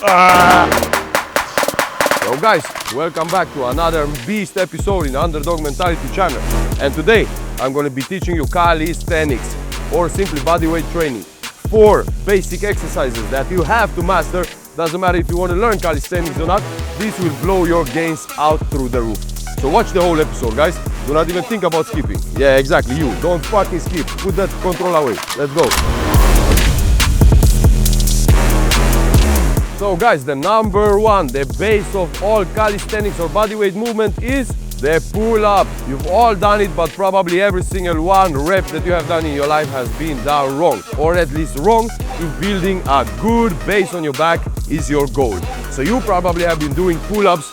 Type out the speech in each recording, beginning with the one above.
So guys, welcome back to another beast episode in Underdog Mentality channel. And today I'm going to be teaching you calisthenics, or simply bodyweight training. 4 basic exercises that you have to master. Doesn't matter if you want to learn calisthenics or not, this will blow your gains out through the roof. So watch the whole episode, guys. Do not even think about skipping. Yeah, exactly, you. Don't fucking skip. Put that control away. Let's go. So guys, the number 1, the base of all calisthenics or bodyweight movement is the pull-up. You've all done it, but probably every single one rep that you have done in your life has been done wrong, or at least wrong if building a good base on your back is your goal. So you probably have been doing pull-ups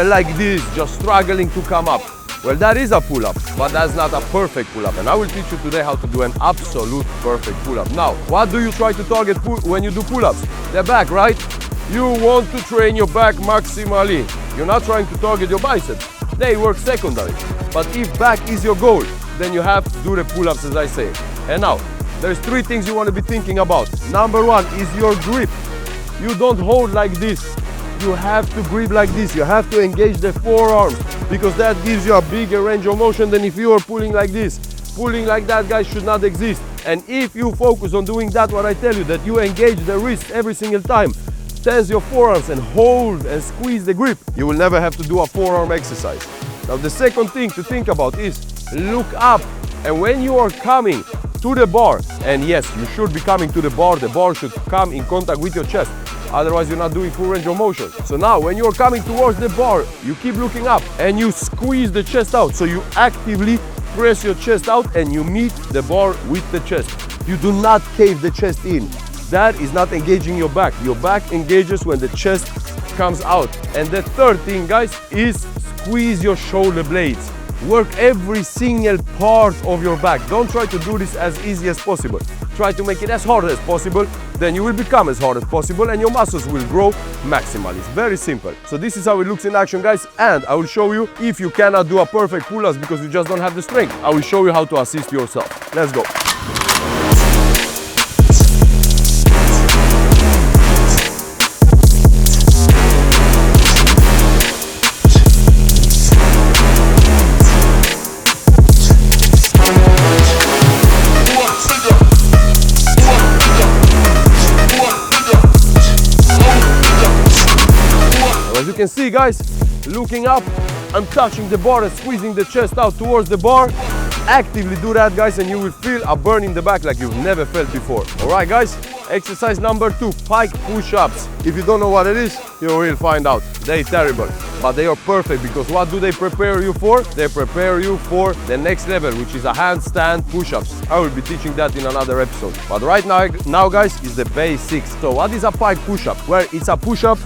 like this, just struggling to come up. Well, that is a pull-up, but that's not a perfect pull-up, and I will teach you today how to do an absolute perfect pull-up. Now, what do you try to target when you do pull-ups? The back, right? You want to train your back maximally. You're not trying to target your biceps. They work secondary. But if back is your goal, then you have to do the pull-ups, as I say. And now, there's 3 things you want to be thinking about. Number 1 is your grip. You don't hold like this. You have to grip like this. You have to engage the forearms, because that gives you a bigger range of motion than if you are pulling like this. Pulling like that, guys, should not exist. And if you focus on doing that, what I tell you, that you engage the wrist every single time, tense your forearms and hold and squeeze the grip, you will never have to do a forearm exercise. Now, the second thing to think about is look up. And when you are coming to the bar, and yes, you should be coming to the bar should come in contact with your chest. Otherwise, you're not doing full range of motion. So now, when you're coming towards the bar, you keep looking up and you squeeze the chest out. So you actively press your chest out and you meet the bar with the chest. You do not cave the chest in. That is not engaging your back. Your back engages when the chest comes out. And the third thing, guys, is squeeze your shoulder blades. Work every single part of your back. Don't try to do this as easy as possible. Try to make it as hard as possible. Then you will become as hard as possible and your muscles will grow maximally. It's very simple. So this is how it looks in action, guys. And I will show you, if you cannot do a perfect pull-ups because you just don't have the strength, I will show you how to assist yourself. Let's go. As you can see, guys, looking up, I'm touching the bar and squeezing the chest out towards the bar. Actively do that, guys, and you will feel a burn in the back like you've never felt before. All right, guys, exercise number 2, pike push-ups. If you don't know what it is, you will find out. They're terrible, but they are perfect, because what do they prepare you for? They prepare you for the next level, which is a handstand push-ups. I will be teaching that in another episode. But right now, guys, is the basics. So what is a pike push-up? Well, it's a push-up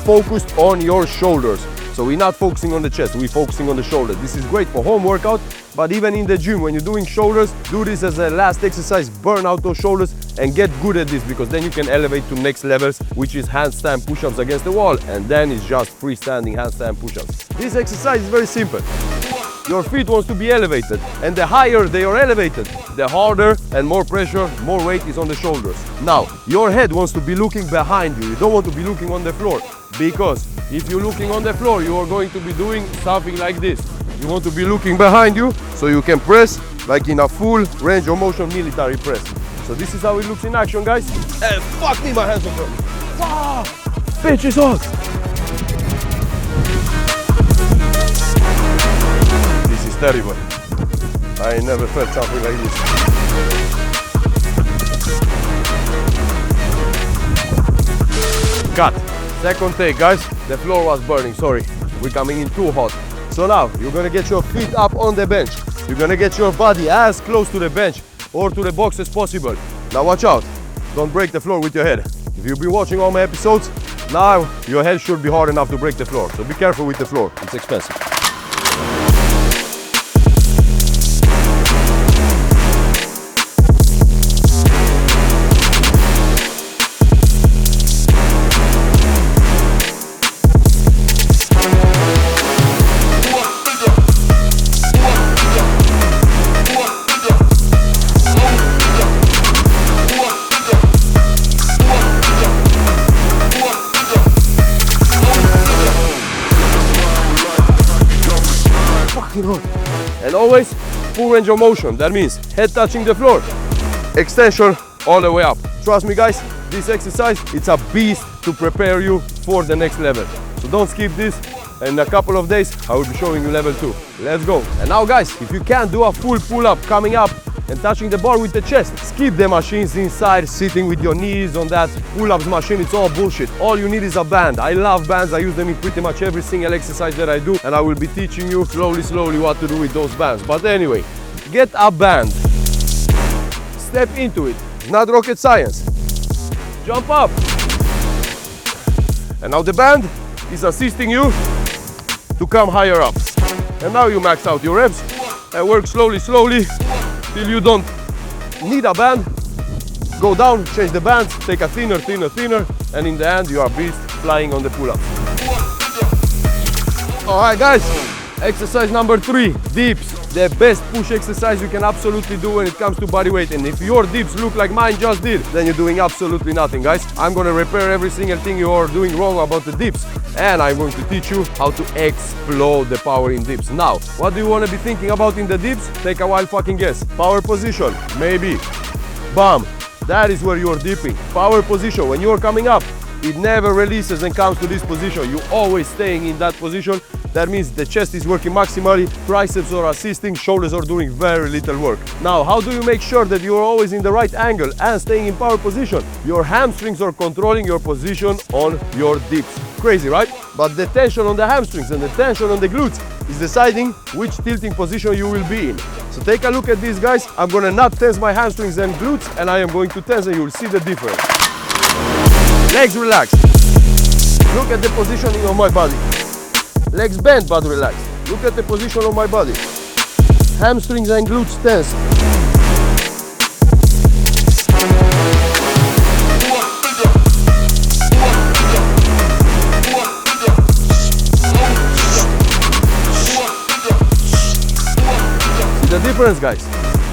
focused on your shoulders. So we're not focusing on the chest, we're focusing on the shoulders. This is great for home workout, but even in the gym, when you're doing shoulders, do this as a last exercise, burn out those shoulders and get good at this, because then you can elevate to next levels, which is handstand push-ups against the wall, and then it's just freestanding handstand push-ups. This exercise is very simple. Your feet wants to be elevated, and the higher they are elevated, the harder and more pressure, more weight is on the shoulders. Now, your head wants to be looking behind you. You don't want to be looking on the floor, because if you're looking on the floor, you are going to be doing something like this. You want to be looking behind you so you can press like in a full range of motion military press. So this is how it looks in action, guys. And fuck me, my hands are burning. Ah, bitch is hot. This is terrible. I never felt something like this. Cut. Second take, guys. The floor was burning, sorry. We're coming in too hot. So now, you're gonna get your feet up on the bench. You're gonna get your body as close to the bench or to the box as possible. Now watch out. Don't break the floor with your head. If you've been watching all my episodes, now your head should be hard enough to break the floor. So be careful with the floor. It's expensive. good. And always full range of motion. That means head touching the floor, extension all the way up. Trust me guys, this exercise, it's a beast to prepare you for the next level. So don't skip this. In a couple of days, I will be showing you level 2. Let's go. And now guys, if you can't do a full pull-up coming up and touching the bar with the chest, skip the machines inside, sitting with your knees on that pull-ups machine. It's all bullshit. All you need is a band. I love bands. I use them in pretty much every single exercise that I do, and I will be teaching you slowly what to do with those bands. But anyway, get a band. Step into it. It's not rocket science. Jump up. And now the band is assisting you to come higher up. And now you max out your reps and work slowly till you don't need a band. Go down, change the band, take a thinner, and in the end you are beast flying on the pull-ups. Alright guys, exercise number 3, dips. The best push exercise you can absolutely do when it comes to body weight. And if your dips look like mine just did, then you're doing absolutely nothing, guys. I'm gonna repair every single thing you are doing wrong about the dips, and I'm going to teach you how to explode the power in dips. Now, what do you want to be thinking about in the dips? Take a wild fucking guess. Power position, maybe. Bam, that is where you're dipping. Power position, when you're coming up, it never releases and comes to this position. You're always staying in that position. That means the chest is working maximally, triceps are assisting, shoulders are doing very little work. Now, how do you make sure that you're always in the right angle and staying in power position? Your hamstrings are controlling your position on your dips. Crazy, right? But the tension on the hamstrings and the tension on the glutes is deciding which tilting position you will be in. So take a look at this, guys. I'm gonna not tense my hamstrings and glutes, and I am going to tense, and you'll see the difference. Legs relaxed. Look at the positioning of my body. Legs bent but relaxed. Look at the position of my body. Hamstrings and glutes tense. See the difference, guys?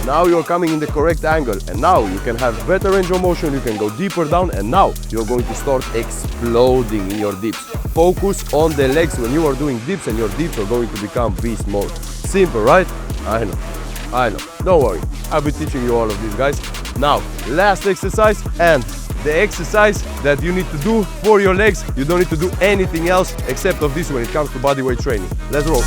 Now you're coming in the correct angle, and now you can have better range of motion, you can go deeper down, and now you're going to start exploding in your dips. Focus on the legs when you are doing dips, and your dips are going to become beast mode. Simple, right? I know. Don't worry, I'll be teaching you all of these, guys. Now, last exercise, and the exercise that you need to do for your legs. You don't need to do anything else except of this when it comes to bodyweight training. Let's roll.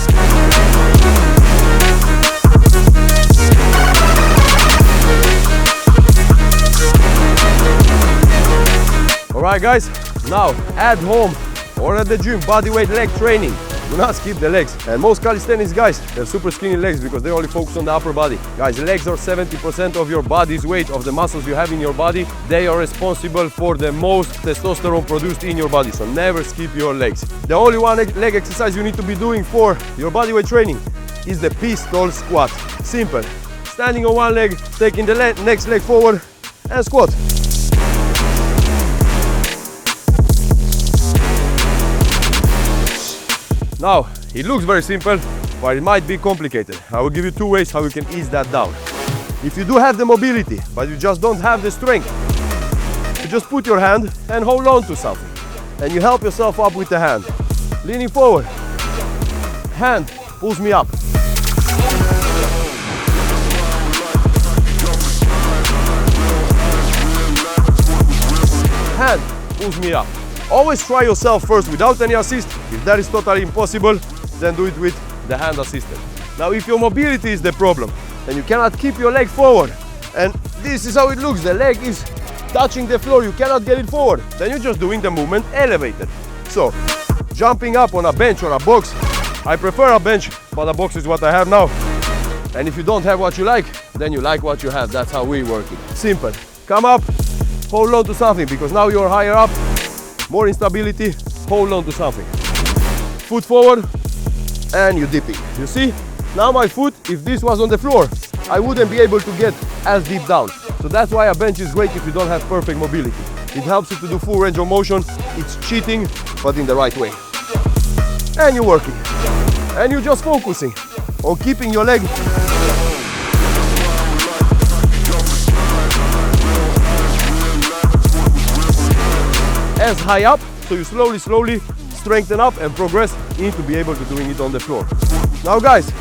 Alright guys, now at home or at the gym, bodyweight leg training. Do not skip the legs. And most calisthenics guys, they're super skinny legs because they only focus on the upper body. Guys, legs are 70% of your body's weight, of the muscles you have in your body. They are responsible for the most testosterone produced in your body, so never skip your legs. The only one leg exercise you need to be doing for your bodyweight training is the pistol squat. Simple. Standing on one leg, taking the next leg forward and squat. Now, it looks very simple, but it might be complicated. I will give you 2 ways how you can ease that down. If you do have the mobility, but you just don't have the strength, you just put your hand and hold on to something. And you help yourself up with the hand. Leaning forward. Hand pulls me up. Hand pulls me up. Always try yourself first without any assist. If that is totally impossible, then do it with the hand assisted. Now, if your mobility is the problem and you cannot keep your leg forward, and this is how it looks, the leg is touching the floor, you cannot get it forward, then you're just doing the movement elevated. So, jumping up on a bench or a box, I prefer a bench, but a box is what I have now. And if you don't have what you like, then you like what you have. That's how we work it. Simple. Come up, hold on to something, because now you're higher up. More instability, hold on to something. Foot forward, and you're dipping. You see? Now my foot, if this was on the floor, I wouldn't be able to get as deep down. So that's why a bench is great if you don't have perfect mobility. It helps you to do full range of motion. It's cheating, but in the right way. And you're working. And you're just focusing on keeping your leg as high up, so you slowly strengthen up and progress into be able to doing it on the floor. Now guys,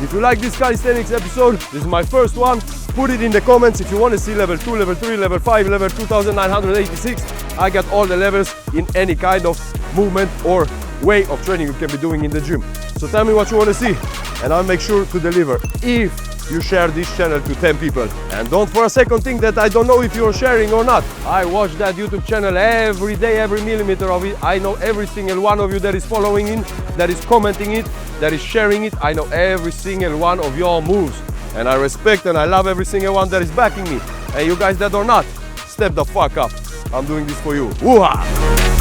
If you like this calisthenics episode, this is my first one, put it in the comments if you want to see level 2, level 3, level 5, level 2986. I got all the levels in any kind of movement or way of training you can be doing in the gym. So tell me what you want to see and I'll make sure to deliver if you share this channel to 10 people. And don't for a second think that I don't know if you're sharing or not. I watch that YouTube channel every day, every millimeter of it. I know every single one of you that is following it, that is commenting it, that is sharing it. I know every single one of your moves. And I respect and I love every single one that is backing me. And you guys that are not, step the fuck up. I'm doing this for you. Woo-ha!